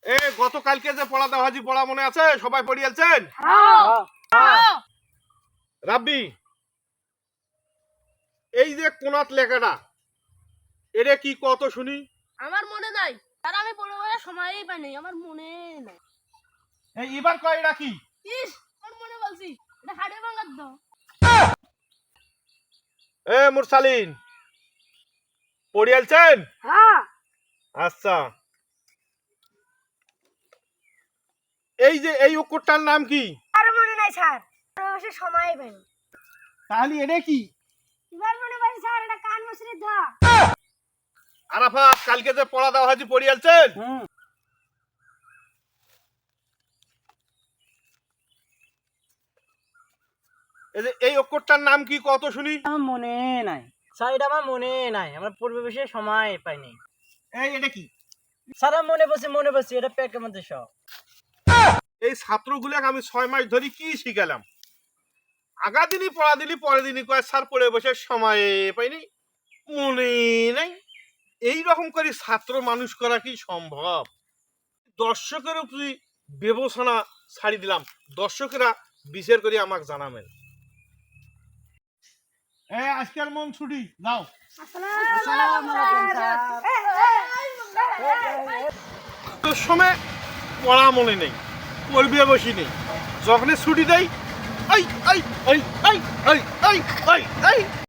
এ গতকালকে যে পড়া দেওয়াজি পড়া মনে আছে? সবাই পড়িয়েছেন? রাব্বি, এই যে কোনাত লেখাটা এটা কি কত শুনি? আমার মনে নাই, আর আমি পড়ে বলার সময়ই পাই নাই, আমার মনে নাই। এই এবার কয় এটা কি? ইস, আমার মনে বলছি এটা হাড়ে ভাঙার দাও। এ মুরসালিন, পড়িয়েছেন? হ্যাঁ। আচ্ছা, এই যে এই অক্ষরটার নাম কি? আর মনে নাই স্যার, পড়ে বসে সময়ই পাই নাই। তাহলে এটা কি? এবার মনে পাইছি স্যার, এটা কান মশরির ধা। আরাফাত, কালকে যে পড়া দেওয়াজি পড়িয়েছেন? এই যে এই অক্ষরটার নাম কি কত শুনি? আমার মনে নাই স্যার, এটা আমার মনে নাই, আমরা পূর্বে বেশি সময় পাইনি। এই এটা কি? স্যার আমি মনে বসছি এটা পেটের মধ্যে সব। এই ছাত্রগুলোকে আমি 6 মাস ধরে কি শিখালাম, আগা দিনই পড়া দিলি পরে দিনই কয় স্যার পড়ে বসে সময় পাইনি, মনে নাই। এই রকম করে ছাত্র মানুষ করা কি সম্ভব? দর্শকের উপরে বিবেচনা ছাড়ি দিলাম, দর্শকেরা বিচার করে আমাকে জানাবেন। আজকের মন ছুটি যাও। আসসালামু আলাইকুম স্যার। তোর সময় পড়া মনে নেই, পড়বে বসি নেই, যখনই ছুটি দেয় এই এই এই এই এই এই এই